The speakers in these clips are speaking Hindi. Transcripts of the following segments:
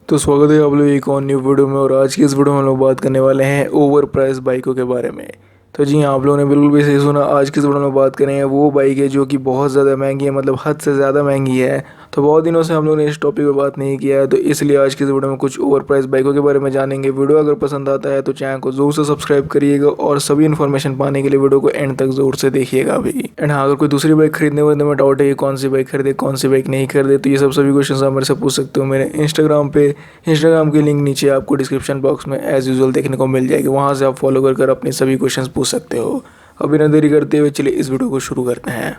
तो स्वागत है आप लोग एक और न्यू वीडियो में। और आज की इस वीडियो में हम लोग बात करने वाले हैं ओवर प्राइस बाइकों के बारे में। तो जी हाँ, आप लोगों ने बिल्कुल भी सही सुना। आज की इस वीडियो में बात करेंगे वो बाइक है जो कि बहुत ज़्यादा महंगी है, मतलब हद से ज़्यादा महंगी है। तो बहुत दिनों से हम लोगों ने इस टॉपिक पे बात नहीं किया है, तो इसलिए आज की इस वीडियो में कुछ ओवर प्राइस बाइकों के बारे में जानेंगे। वीडियो अगर पसंद आता है तो चैनल को ज़रूर से सब्सक्राइब करिएगा और सभी इन्फॉर्मेशन पाने के लिए वीडियो को एंड तक ज़रूर से देखिएगा भी। एंड हाँ, अगर कोई दूसरी बाइक खरीदने वाले में डाउट है कि कौन सी बाइक खरीदे कौन सी बाइक नहीं खरीदे, तो ये सभी क्वेश्चन आप मेरे से पूछ सकते हो मेरे इंस्टाग्राम की लिंक नीचे आपको डिस्क्रिप्शन बॉक्स में एज यूजुअल देखने को मिल जाएगी। वहाँ से आप फॉलो कर अपने सभी क्वेश्चन पूछ सकते हो। अब बिना देरी करते हुए चलिए इस वीडियो को शुरू करते हैं।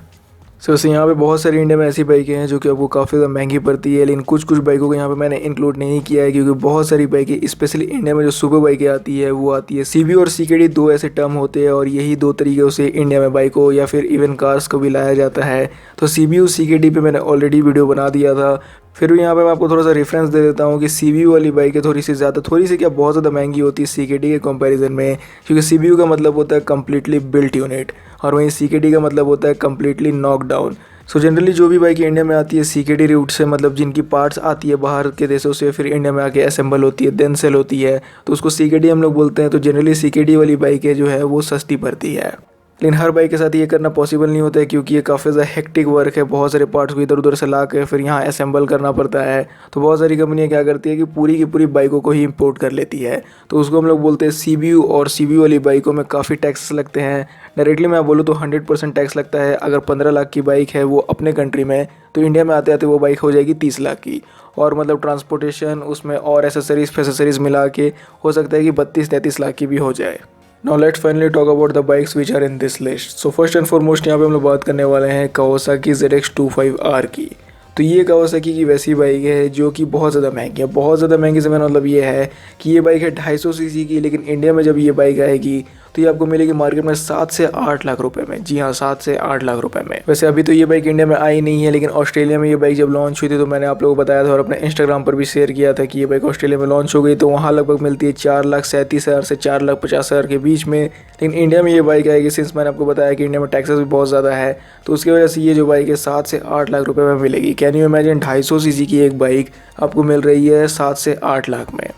वैसे यहाँ पे बहुत सारी इंडिया में ऐसी बाइकें हैं जो कि आपको काफ़ी ज़्यादा महंगी पड़ती है, लेकिन कुछ बाइकों को यहाँ पे मैंने इंक्लूड नहीं किया है क्योंकि बहुत सारी बाइकें स्पेशली इंडिया में जो सुपर बाइकें आती है वो आती है सीबी और सीकेडी, दो ऐसे टर्म होते हैं और यही दो तरीके से इंडिया में बाइकों या फिर इवन कार्स को भी लाया जाता है। तो सीबी और सीकेडी पे मैंने ऑलरेडी वीडियो बना दिया था। फिर भी यहाँ पे मैं आपको थोड़ा सा रेफरेंस दे देता हूँ कि सीबीयू वाली बाइकें थोड़ी सी क्या बहुत ज़्यादा महंगी होती है सीकेडी के कंपैरिजन में, क्योंकि सीबीयू का मतलब होता है कम्प्लीटली बिल्ट यूनिट और वहीं सीकेडी का मतलब होता है completely knock down. So generally जो भी बाइक इंडिया में आती है सीकेडी रूट से, मतलब जिनकी पार्ट्स आती है बाहर के देशों से फिर इंडिया में आके असेंबल होती है देन सेल होती है, तो उसको सीकेडी हम लोग बोलते हैं। तो जनरली सीकेडी वाली बाइकें जो है वो सस्ती पड़ती है, लेकिन हर बाइक के साथ ये करना पॉसिबल नहीं होता है क्योंकि ये काफ़ी ज़्यादा हेक्टिक वर्क है। बहुत सारे पार्ट्स को इधर उधर से ला के फिर यहाँ असेंबल करना पड़ता है। तो बहुत सारी कंपनियाँ क्या करती है कि पूरी की पूरी बाइकों को ही इंपोर्ट कर लेती है, तो उसको हम लोग बोलते हैं सीबीयू। और सीबीयू वाली बाइकों में काफ़ी टैक्स लगते हैं। डायरेक्टली मैं बोलूँ तो 100% टैक्स लगता है। अगर 15 लाख की बाइक है वो अपने कंट्री में, तो इंडिया में आते आते वो बाइक हो जाएगी 30 लाख की। और मतलब ट्रांसपोर्टेशन उसमें और एसेसरीज मिला के हो सकता है कि 32-33 लाख की भी हो जाए। Now let's finally talk about the bikes which are in this list. So first and foremost यहाँ पे हम लोग बात करने वाले हैं Kawasaki ZX-25R की। तो ये Kawasaki की वैसी बाइक है जो कि बहुत ज़्यादा महंगी है। बहुत ज़्यादा महंगी से मेरा मतलब ये है कि ये बाइक है 250 सीसी की, लेकिन इंडिया में जब ये बाइक आएगी तो ये आपको मिलेगी मार्केट में 7 से 8 लाख रुपए में। जी हाँ, 7 से 8 लाख रुपए में। वैसे अभी तो ये बाइक इंडिया में आई नहीं है, लेकिन ऑस्ट्रेलिया में ये बाइक जब लॉन्च हुई थी तो मैंने आप लोगों को बताया था और अपने इंस्टाग्राम पर भी शेयर किया था कि ये बाइक ऑस्ट्रेलिया में लॉन्च हो गई, तो वहाँ लगभग मिलती है 4,37,000 से 4,50,000 के बीच में। लेकिन इंडिया में ये बाइक आएगी, सिंस मैंने आपको बताया कि इंडिया में टैक्सेस भी बहुत ज़्यादा है, तो उसकी वजह से ये जो बाइक है 7 से 8 लाख रुपये में मिलेगी। कैन यू इमेजिन 250 सीसी की एक बाइक आपको मिल रही है 7 से 8 लाख में।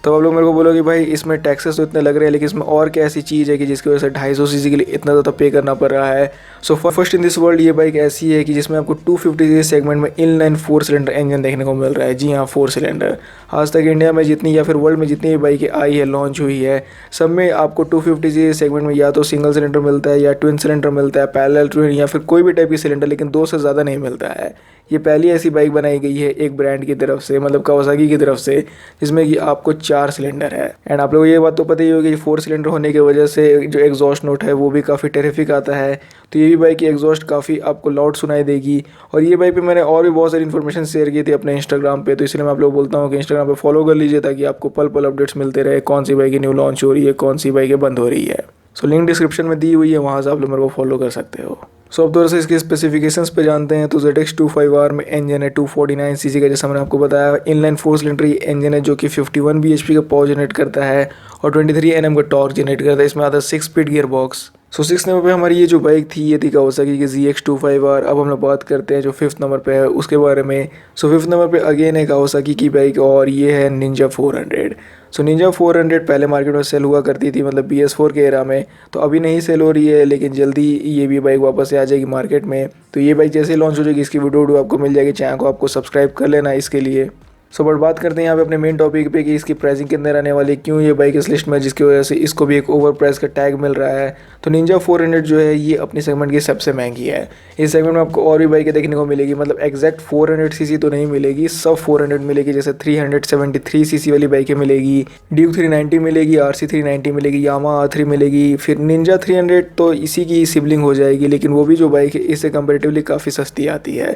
तो आप लोग मेरे को बोलोगे भाई इसमें टैक्सेस तो इतने लग रहे हैं, लेकिन इसमें और क्या ऐसी चीज़ है कि जिसकी वजह से 250 सीसी के लिए इतना ज़्यादा पे करना पड़ रहा है। So first in this world ये बाइक ऐसी है कि जिसमें आपको 250 सीसी सेगमेंट में इनलाइन 4 सिलेंडर इंजन देखने को मिल रहा है। जी हाँ, 4 सिलेंडर। आज तक इंडिया में जितनी या फिर वर्ल्ड में जितनी भी बाइकें आई है लॉन्च हुई है, सब में आपको 250 सीसी सेगमेंट में या तो सिंगल सिलेंडर मिलता है या ट्विन सिलेंडर मिलता है, पैरेलल ट्विन या फिर कोई भी टाइप की सिलेंडर, लेकिन 2 से ज़्यादा नहीं मिलता है। ये पहली ऐसी बाइक बनाई गई है एक ब्रांड की तरफ से, मतलब कावासाकी की तरफ से, जिसमें कि आपको 4 सिलेंडर है। एंड आप लोगों को ये बात तो पता ही होगी कि 4 सिलेंडर होने की वजह से जो एग्जॉस्ट नोट है वो भी काफ़ी टेरिफिक आता है। तो ये भी बाइक की एग्जॉस्ट काफ़ी आपको लाउड सुनाई देगी। और ये बाइक पे मैंने और भी बहुत सारी इन्फॉर्मेशन शेयर की थी अपने इंस्टाग्राम पे, तो इसलिए मैं आप लोग बोलता हूँ कि इंस्टाग्राम पे फॉलो कर लीजिए ताकि आपको पल पल अपडेट्स मिलते रहे, कौन सी बाइक न्यू लॉन्च हो रही है, कौन सी बाइकें बंद हो रही है। सो लिंक डिस्क्रिप्शन में दी हुई है, वहाँ से आप लोग मेरे को फॉलो कर सकते हो। सो अब थोड़ा सा इसके स्पेसिफिकेशंस पे जानते हैं। तो ZX-25R में इंजन है 249 सीसी का, जैसा मैंने आपको बताया। इनलाइन 4 सिलेंडर इंजन है जो कि 51 bhp का पावर जनरेट करता है और 23 Nm का टॉर्क जनरेट करता है। इसमें आता है 6 स्पीड गियर बॉक्स। सो 6 नंबर पे हमारी ये जो बाइक थी ये थी कावासाकी की ZX-25R। अब हम लोग बात करते हैं जो 5th नंबर पे है उसके बारे में। सो 5th नंबर पे अगेन है कावासाकी की बाइक और ये है निंजा 400। सो निंजा 400 पहले मार्केट में सेल हुआ करती थी, मतलब BS4 के एरा में, तो अभी नहीं सेल हो रही है, लेकिन जल्दी ये भी बाइक वापस से आ जाएगी मार्केट में। तो ये बाइक जैसे लॉन्च हो जाएगी इसकी वीडियो आपको मिल जाएगी। चैनल को आपको सब्सक्राइब कर लेना इसके लिए। सो बट बात करते हैं यहाँ पे अपने मेन टॉपिक पे कि इसकी प्राइसिंग कितने रहने वाली, क्यों ये बाइक इस लिस्ट में, जिसकी वजह से इसको भी एक ओवर प्राइस का टैग मिल रहा है। तो निंजा 400 जो है ये अपनी सेगमेंट की सबसे महंगी है। इस सेगमेंट में आपको और भी बाइकें देखने को मिलेगी, मतलब एग्जैक्ट 400 सीसी तो नहीं मिलेगी, सब 400 मिलेगी। जैसे 373 सीसी वाली बाइकें मिलेगी, ड्यूक 390 मिलेगी, RC 390 मिलेगी, यामाहा R3 मिलेगी, फिर निंजा 300 तो इसी की सिबलिंग हो जाएगी, लेकिन वो भी जो बाइक है इससे कंपेरेटिवली काफ़ी सस्ती आती है।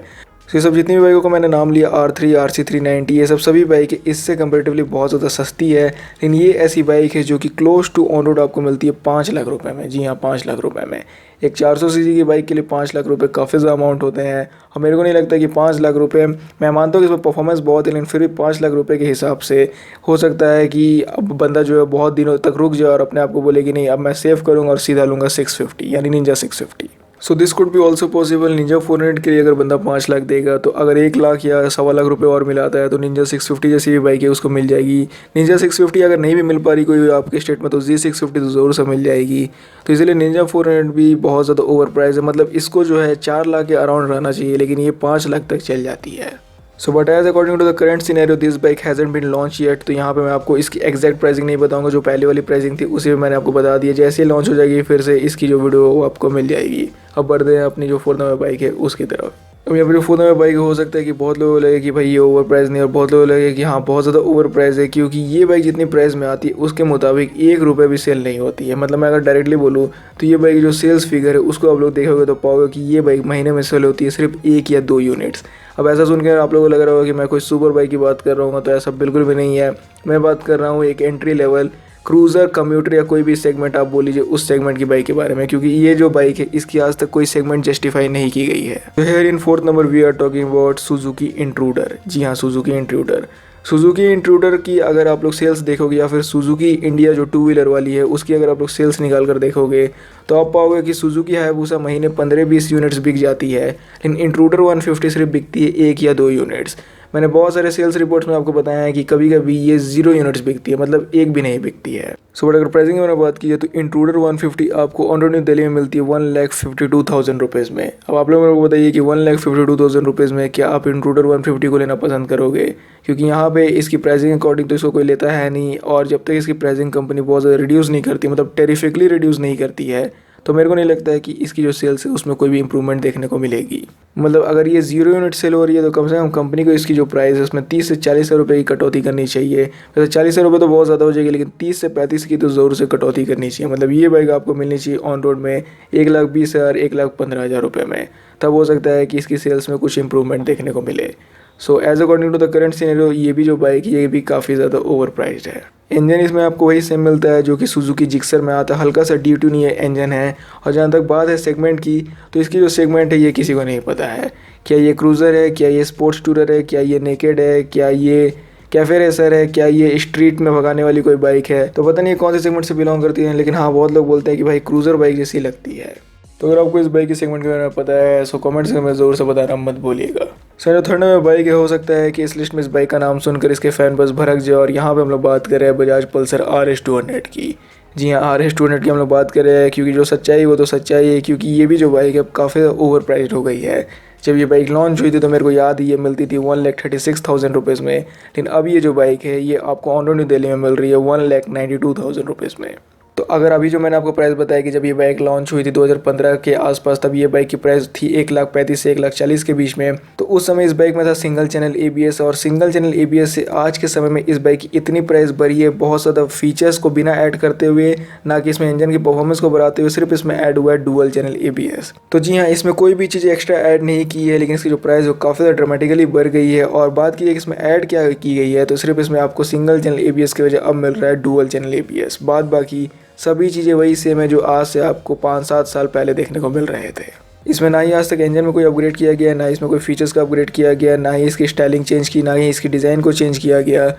तो ये सब जितनी भी बाइकों को मैंने नाम लिया R3, RC 390, ये सभी बाइक इससे कंपेरेटिवली बहुत ज़्यादा सस्ती है। लेकिन ये ऐसी बाइक है जो कि क्लोज टू ऑन रोड आपको मिलती है 5 लाख रुपए में। जी हाँ, 5 लाख रुपए में। एक 400 सीसी की बाइक के लिए 5 लाख रुपए काफ़ी ज़्यादा अमाउंट होते हैं। और मेरे को नहीं लगता कि 5 लाख रुपए, मैं मानता हूँ कि इसमें परफॉर्मेंस बहुत है, लेकिन फिर भी 5 लाख रुपए के हिसाब से हो सकता है कि अब बंदा जो है बहुत दिनों तक रुक जाए और अपने आप को बोले कि नहीं अब मैं सेव करूँगा और सीधा लूँगा 650 यानी Ninja 650। So this could be also possible. Ninja 400 के लिए अगर बंदा 5 लाख देगा तो अगर 1 लाख या 1.25 लाख रुपए और मिलाता है तो निंजा 650 जैसी भी बाइक है उसको मिल जाएगी। निंजा 650 अगर नहीं भी मिल पा रही कोई आपके स्टेट में तो Z650 तो ज़रूर से मिल जाएगी। तो इसलिए निंजा 400 भी बहुत ज़्यादा ओवर प्राइस है, मतलब इसको जो है 4 लाख के अराउंड रहना चाहिए, लेकिन ये 5 लाख तक चल जाती है। So but as according to the current scenario this bike hasn't been launch yet. तो यहाँ पे मैं आपको इसकी एग्जैक्ट प्राइसिंग नहीं बताऊंगा, जो पहले वाली प्राइसिंग थी उसी में मैंने आपको बता दिया। जैसे ही लॉन्च हो जाएगी फिर से इसकी जो वीडियो वो आपको मिल जाएगी। अब बढ़ते हैं अपनी जो 4 नंबर बाइक है उसकी तरफ। अब यहाँ पर जो 4 नंबर बाइक हो सकता है कि बहुत लोगों को लगे कि भाई ये ओवर प्राइस नहीं, और बहुत लोगों को लगे कि हाँ बहुत ज़्यादा ओवर प्राइस है, क्योंकि ये बाइक जितनी प्राइस में आती है उसके मुताबिक 1 रुपये भी सेल नहीं होती है। मतलब मैं अगर डायरेक्टली बोलूँ तो ये बाइक जो सेल्स फिगर है उसको आप लोग देखोगे तो पाओगे कि ये बाइक महीने में सेल होती है सिर्फ 1 या 2 यूनिट्स। अब ऐसा सुनकर आप लोगों को लग रहा होगा कि मैं कोई सुपर बाइक की बात कर रहा हूँ, तो ऐसा बिल्कुल भी नहीं है। मैं बात कर रहा हूँ एक एंट्री लेवल क्रूज़र, कम्यूटर या कोई भी सेगमेंट आप बोल लीजिए उस सेगमेंट की बाइक के बारे में, क्योंकि ये जो बाइक है इसकी आज तक कोई सेगमेंट जस्टिफाई नहीं की गई है। तो here in 4th number we are talking about Suzuki Intruder. जी हाँ, सुजुकी इंट्रूडर। सुजुकी इंट्रूडर की अगर आप लोग सेल्स देखोगे या फिर सुजुकी इंडिया जो 2 व्हीलर वाली है उसकी अगर आप लोग सेल्स निकाल कर देखोगे तो आप पाओगे कि सुजुकी हायाबुसा महीने 15-20 यूनिट्स बिक जाती है, लेकिन इंट्रूडर 150 सिर्फ बिकती है 1 या 2 यूनिट्स। मैंने बहुत सारे सेल्स रिपोर्ट्स में आपको बताया है कि कभी कभी ये 0 यूनिट्स बिकती है, मतलब एक भी नहीं बिकती है। सो बट अगर प्राइसिंग की मैंने बात की है तो इंट्रूडर 150 आपको ऑन रोड न्यू दिल्ली में मिलती है 1,52,000 रुपीज़ में। अब आप लोग मेरे को बताइए कि 1,52,000 रुपीज़ में क्या आप इंट्रूडर 150 को लेना पसंद करोगे, क्योंकि यहाँ पे इसकी प्राइसिंग अकॉर्डिंग तो इसको कोई लेता है नहीं, और जब तक इसकी प्राइसिंग कंपनी बहुत ज़्यादा रिड्यूस नहीं करती, मतलब टेरिफिकली रिड्यूस नहीं करती है, तो मेरे को नहीं लगता है कि इसकी जो सेल्स है उसमें कोई भी इंप्रूवमेंट देखने को मिलेगी। मतलब अगर ये 0 यूनिट सेल हो रही है तो कम से कम कंपनी को इसकी जो प्राइस है उसमें 30 से 40 रुपये की कटौती करनी चाहिए। वैसे 40 रुपये तो बहुत ज़्यादा हो जाएगी, लेकिन 30 से 35 की तो ज़रूर से कटौती करनी चाहिए। मतलब ये बाइक आपको मिलनी चाहिए ऑन रोड में 1,20,000 1,15,000 रुपये में, तब हो सकता है कि इसकी सेल्स में कुछ इंप्रूवमेंट देखने को मिले। So as according to the current scenario ये भी जो बाइक है ये भी काफ़ी ज़्यादा ओवर प्राइस्ड है। इंजन इसमें आपको वही सेम मिलता है जो कि सुजुकी जिक्सर में आता है, हल्का सा D2 नहीं है इंजन है। और जहाँ तक बात है सेगमेंट की, तो इसकी जो सेगमेंट है ये किसी को नहीं पता है। क्या ये क्रूज़र है, क्या ये स्पोर्ट्स टूरर है, क्या ये नेकेड है, क्या ये कैफे रेसर है, क्या ये स्ट्रीट में भगाने वाली कोई बाइक है, तो पता नहीं कौन से सेगमेंट से बिलोंग करती है। लेकिन हाँ बहुत लोग बोलते हैं कि भाई क्रूज़र बाइक जैसी लगती है। तो अगर आपको इस बाइक के सेगमेंट के बारे में पता है सो कमेंट्स में ज़रूर से बता रहा मत बोलिएगा। सो जो 3rd नंबर बाइक है, हो सकता है कि इस लिस्ट में इस बाइक का नाम सुनकर इसके फैन बस भड़क जाए, और यहाँ पे हम लोग बात कर रहे हैं बजाज पल्सर RS 200 की। जी हाँ, RS 200 की हम लोग बात कर रहे हैं, क्योंकि जो सच्चाई वो तो सच्चाई है, क्योंकि ये भी जो बाइक है अब काफ़ी ओवर प्राइस्ड हो गई है। जब ये बाइक लॉन्च हुई थी तो मेरे को याद ही ये मिलती थी 1,36,000 रुपीज़ में, लेकिन अब ये जो बाइक है ये आपको ऑन रोड न्यू दिल्ली में मिल रही है 1,92,000 रुपीज़ में। तो अगर अभी जो मैंने आपको प्राइस बताया कि जब ये बाइक लॉन्च हुई थी 2015 के आसपास, तब ये बाइक की प्राइस थी 1,35,000 से 1,40,000 के बीच में। तो उस समय इस बाइक में था सिंगल चैनल ABS, और सिंगल चैनल ABS से आज के समय में इस बाइक की इतनी प्राइस बढ़ी है, बहुत ज़्यादा फीचर्स को बिना ऐड करते हुए, ना कि इसमें इंजन की परफॉर्मेंस को बढ़ाते हुए, सिर्फ इसमें ऐड हुआ है डुअल चैनल ABS। तो जी हाँ, इसमें कोई भी चीज़ एक्स्ट्रा ऐड नहीं की है, लेकिन इसकी जो प्राइस है काफ़ी ज़्यादा ड्रामेटिकली बढ़ गई है। और बात की है कि इसमें ऐड क्या की गई है, तो सिर्फ इसमें आपको सिंगल चैनल ABS की वजह अब मिल रहा है डुअल चैनल ABS। बाद बाकी सभी चीज़ें वही सेम है जो आज से आपको 5-7 साल पहले देखने को मिल रहे थे। इसमें ना ही आज तक इंजन में कोई अपग्रेड किया गया, ना इसमें कोई फीचर्स का अपग्रेड किया गया, ना ही इसकी स्टाइलिंग चेंज की, ना ही इसकी डिज़ाइन को चेंज किया गया।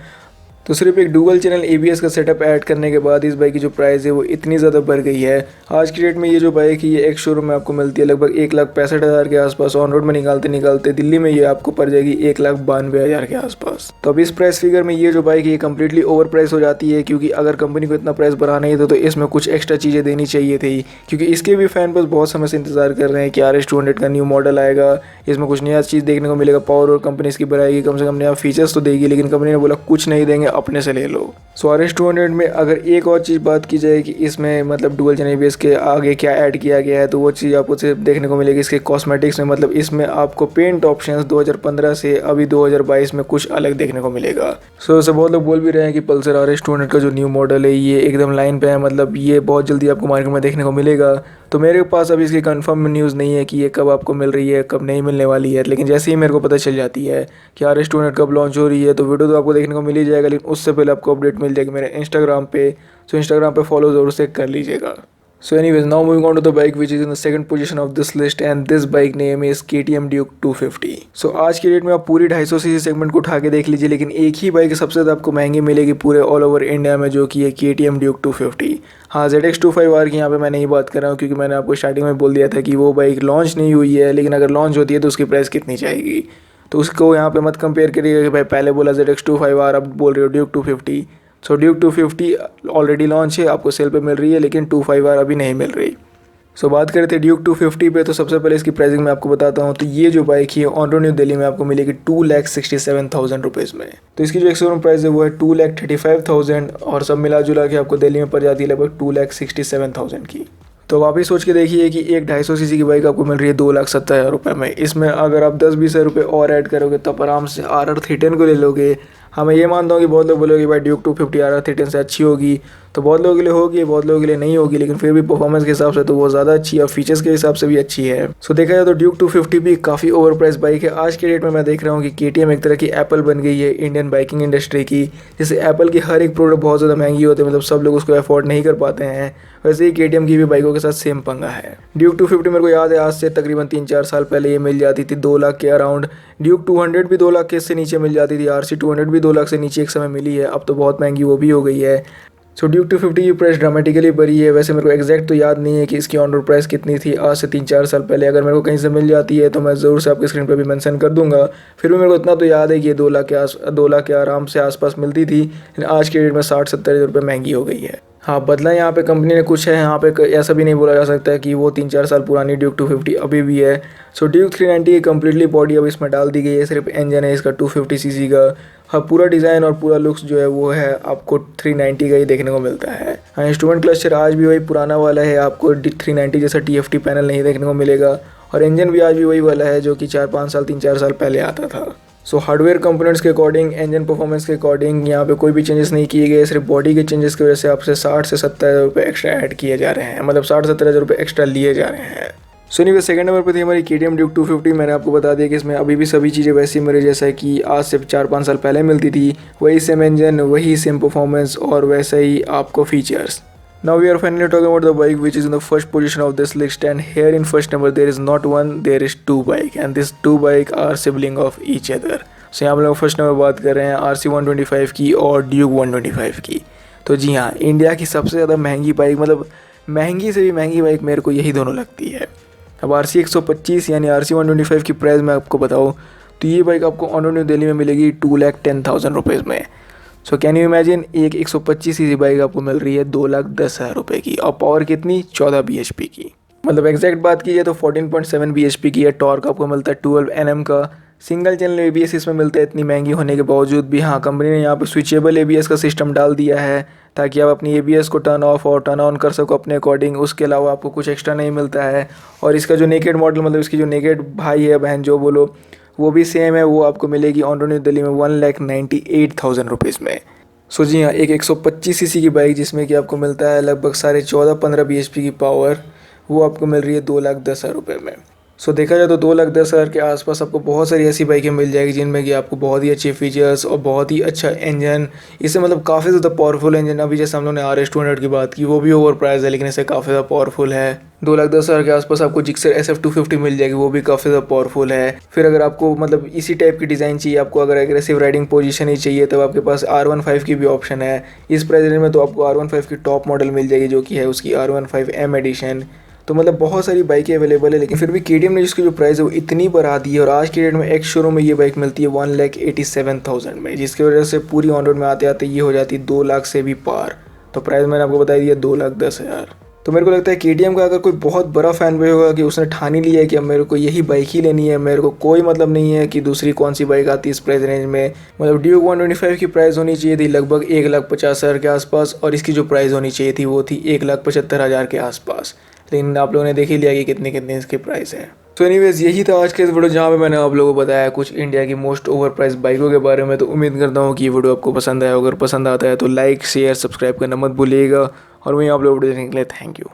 तो सिर्फ एक डुअल चैनल ABS का सेटअप ऐड करने के बाद इस बाइक की जो प्राइस है वो इतनी ज़्यादा बढ़ गई है। आज की डेट में ये जो बाइक है ये एक शोरूम में आपको मिलती है लगभग 1,65,000 के आसपास, ऑन रोड में निकालते निकालते दिल्ली में ये आपको पड़ जाएगी 1,92,000 के आसपास। तो अब इस प्राइस फिगर में ये जो बाइक है ये कम्प्लीटली ओवर प्राइस हो जाती है, क्योंकि अगर कंपनी को इतना प्राइस बढ़ाना ही था तो इसमें कुछ एक्स्ट्रा चीज़ें देनी चाहिए थी, क्योंकि इसके भी फैन बस बहुत समय से इंतजार कर रहे हैं कि RS 200 का न्यू मॉडल आएगा, इसमें कुछ नया चीज़ देखने को मिलेगा, पावर और कंपनी इसकी बढ़ाएगी, कम से कम नया फीचर्स तो देगी। लेकिन कंपनी ने बोला कुछ नहीं देंगे, अपने से ले लो। सो RS 200 में अगर एक और चीज़ बात की जाए कि इसमें मतलब डुअल चैनल ABS के आगे क्या ऐड किया गया है, तो वो चीज़ आपको सिर्फ देखने को मिलेगी इसके कॉस्मेटिक्स में। मतलब इसमें आपको पेंट ऑप्शंस 2015 से अभी 2022 में कुछ अलग देखने को मिलेगा। सो ऐसे बहुत लोग बोल भी रहे हैं कि पल्सर RS 200 का जो न्यू मॉडल है ये एकदम लाइन पे है, मतलब ये बहुत जल्दी आपको मार्केट में देखने को मिलेगा। तो मेरे पास अभी इसकी कंफर्म न्यूज़ नहीं है कि ये कब आपको मिल रही है, कब नहीं मिलने वाली है, लेकिन जैसे ही मेरे को पता चल जाती है कि RS 200 कब लॉन्च हो रही है तो वीडियो तो आपको देखने को मिल ही जाएगा, लेकिन उससे पहले आपको अपडेट मिल जाएगी मेरे इंस्टाग्राम पे। सो इंस्टाग्राम पे फॉलो ज़रूर से कर लीजिएगा। So anyways, now moving on to the bike which is in the second position of this list, and this bike name is KTM Duke 250. So आज की डेट में आप पूरी 250 सीसी सेगमेंट को उठा के देख लीजिए, लेकिन एक ही बाइक सबसे ज़्यादा आपको महंगी मिलेगी पूरे ऑल ओवर इंडिया में, जो कि है KTM Duke 250। हाँ, ZX25R की यहाँ पे मैं नहीं बात कर रहा हूँ, क्योंकि मैंने आपको स्टार्टिंग में बोल दिया था कि वो बाइक लॉन्च नहीं हुई है, लेकिन अगर लॉन्च होती है तो उसकी प्राइस कितनी जाएगी। तो उसको यहाँ पे मत कंपेयर करिएगा कि भाई पहले बोला ZX25R, अब बोल रहे हो Duke 250। सो Duke 250 ऑलरेडी लॉन्च है, आपको सेल पे मिल रही है, लेकिन 25R अभी नहीं मिल रही। सो बात करें थे Duke 250 पे, तो सबसे पहले इसकी प्राइसिंग मैं आपको बताता हूँ। तो ये जो बाइक है ऑन रोड न्यू दिल्ली में आपको मिलेगी 2,67,000 रुपीज़ में। तो इसकी जो एक्सशोरूम प्राइस है वो है 2,35,000, और सब मिला जुला के आपको दिल्ली में पड़ जाती है लगभग 2,67,000 की। तो आप ही सोच के देखिए कि एक 250 सीसी की बाइक आपको मिल रही है 2,70,000 रुपये में। इसमें अगर आप 10-20 रुपये और ऐड करोगे तब आराम से RR 310 को ले लोगे। हाँ, मैं ये मानता हूँ कि बहुत लोग बोलोगे भाई Duke 250 RR 310 से अच्छी होगी, तो बहुत लोगों के लिए होगी, बहुत लोगों के लिए नहीं होगी, लेकिन फिर भी परफॉर्मेंस के हिसाब से तो वो ज़्यादा अच्छी है और फीचर्स के हिसाब से भी अच्छी है। सो देखा जाए तो Duke 250 भी काफ़ी ओवर प्राइस बाइक है। आज के डेट में मैं देख रहा हूँ कि KTM एक तरह की एप्पल बन गई है इंडियन बाइकिंग इंडस्ट्री की। जैसे एप्पल की हर एक प्रोडक्ट बहुत ज़्यादा महंगी होती है, मतलब सब लोग उसको अफोर्ड नहीं कर पाते हैं, वैसे ही KTM की भी बाइकों के साथ सेम पंगा है। Duke 250 मेरे को याद है आज से तकरीबन 3-4 साल पहले ये मिल जाती थी 2 लाख के अराउंड। Duke 200 भी 2 लाख के से नीचे मिल जाती थी, RC 200 भी 2 लाख से नीचे एक समय मिली है, अब तो बहुत महंगी वो भी हो गई है। सो Duke 250 की प्राइस ड्रामेटिकली बढ़ी है। वैसे मेरे को एग्जैक्ट तो याद नहीं है कि इसकी ऑन रोड प्राइस कितनी थी आज से 3-4 साल पहले। अगर मेरे को कहीं से मिल जाती है तो मैं ज़रूर से आपके स्क्रीन पर भी मेंशन कर दूंगा। फिर भी मेरे को इतना तो याद है कि ये 2 लाख के आराम से आसपास मिलती थी, लेकिन आज के डेट में 60-70 रुपये महंगी हो गई है। हाँ, बदला यहाँ पे कंपनी ने कुछ है, यहाँ पे ऐसा भी नहीं बोला जा सकता कि वो 3-4 साल पुरानी Duke 250 अभी भी है। सो Duke 390 की कम्प्लीटली बॉडी अब इसमें डाल दी गई है, सिर्फ इंजन है इसका 250 सीसी का। हाँ, पूरा डिज़ाइन और पूरा लुक्स जो है वो है आपको 390 का ही देखने को मिलता है। हाँ, इंस्ट्रूमेंट क्लस्टर आज भी वही पुराना वाला है, आपको 390 जैसा TFT पैनल नहीं देखने को मिलेगा, और इंजन भी आज भी वही वाला है जो कि 4-5 साल 3-4 साल पहले आता था। सो हार्डवेयर कंपोनेंट्स के अकॉर्डिंग, इंजन परफॉर्मेंस के अकॉर्डिंग यहाँ पे कोई भी चेंजेस नहीं किए गए, सिर्फ बॉडी के चेंजेस की वजह से आपसे 60 से 70 रुपये एक्स्ट्रा ऐड किए जा रहे हैं, मतलब 60-70 हज़ार रुपये एक्स्ट्रा लिए जा रहे हैं। सो एनीवे, सेकंड नंबर पे थी हमारी KTM Duke 250। मैंने आपको बता दिया कि इसमें अभी भी सभी चीज़ें वैसी मेरे जैसा कि आज से 4-5 साल पहले मिलती थी, वही सेम इंजन, वही सेम परफॉर्मेंस और वैसे ही आपको features. Now we are finally talking about the bike which is in the first position of this list, and here in first number there is not one, there is 2 bike, and these 2 bike are sibling of each other. So यहाँ हम लोग फर्स्ट नंबर बात कर रहे हैं RC 125 की और Duke 125 की। तो जी हाँ, इंडिया की सबसे ज़्यादा महंगी बाइक, मतलब महंगी से भी महंगी बाइक मेरे को यही दोनों लगती है। अब RC 125 यानी RC 125 की प्राइस मैं आपको बताऊँ तो ये बाइक आपको ऑन रोड न्यू दिल्ली में मिलेगी 2,10,000 रुपीज़ में। सो कैन यू इमेजिन, एक 125 सीसी बाइक आपको मिल रही है 2,10,000 रुपये की, और पावर कितनी, 14 bhp की। मतलब एग्जैक्ट बात की जाए तो 14.7 bhp की है। टॉर्क आपको मिलता है 12 Nm का। सिंगल चैनल ABS इसमें मिलता है इतनी महंगी होने के बावजूद भी। हाँ, कंपनी ने यहाँ पे स्विचेबल ABS का सिस्टम डाल दिया है ताकि आप अपनी ABS को टर्न ऑफ और टर्न ऑन कर सको अपने अकॉर्डिंग। उसके अलावा आपको कुछ एक्स्ट्रा नहीं मिलता है। और इसका जो नेकेड मॉडल, मतलब इसकी जो नेकेड भाई है बहन जो बोलो, वो भी सेम है, वो आपको मिलेगी ऑन रोड न्यू दिल्ली में 1,98,000 रुपीज़ में। सो जी हाँ, एक 125 सीसी की बाइक जिसमें कि आपको मिलता है लगभग 14.5-15 bhp की पावर, वो आपको मिल रही है 2,10,000 रुपये में। सो देखा जाए तो 2,10,000 के आसपास आपको बहुत सारी ऐसी बाइकें मिल जाएगी जिनमें कि आपको बहुत ही अच्छे फीचर्स और बहुत ही अच्छा इंजन, इससे मतलब काफ़ी ज़्यादा पावरफुल इंजन। अभी जैसे हम लोगों ने RS 200 की बात की, वो भी ओवर प्राइस है लेकिन इससे काफ़ी ज़्यादा पावरफुल है। 2,10,000 के आसपास आपको जिक्सर SF 250 मिल जाएगी, वो भी काफ़ी ज़्यादा पावरफुल है। फिर अगर आपको मतलब इसी टाइप की डिज़ाइन चाहिए, आपको अगर एग्रेसिव राइडिंग पोजीशन ही चाहिए, तब आपके पास R15 की भी ऑप्शन है। इस प्राइस रेंज में तो आपको R15 की टॉप मॉडल मिल जाएगी जो कि है उसकी R15M एडिशन। तो मतलब बहुत सारी बाइकें अवेलेबल है, लेकिन फिर भी KTM ने जिसकी जो प्राइस है वो इतनी बढ़ा दी है, और आज की डेट में एक शोरूम में ये बाइक मिलती है 1,87,000 में, जिसकी वजह से पूरी ऑन रोड में आते आते ये हो जाती है 2 लाख से भी पार। तो प्राइस मैंने आपको बता दिया 2,10,000। तो मेरे को लगता है KTM का अगर कोई बहुत बड़ा फैन बॉय होगा कि उसने ठान ही लिया है कि अब मेरे को यही बाइक ही लेनी है, मेरे को कोई मतलब नहीं है कि दूसरी कौन सी बाइक आती है इस प्राइस रेंज में। मतलब Duke 125 की प्राइस होनी चाहिए थी लगभग 1,50,000 के आसपास, और इसकी जो प्राइस होनी चाहिए थी वो थी 1,75,000 के आसपास। लेकिन आप लोगों ने देख ही लिया कि कितनी कितनी इसकी प्राइस है। तो एनीवेज, यही था आज के इस वीडियो जहाँ पे मैंने आप लोगों को बताया कुछ इंडिया की मोस्ट ओवर प्राइस बाइकों के बारे में। तो उम्मीद करता हूँ कि ये वीडियो आपको पसंद आया। अगर पसंद आता है तो लाइक शेयर सब्सक्राइब करना मत भूलिएगा, और वहीं आप लोग वीडियो देखने के लिए थैंक यू।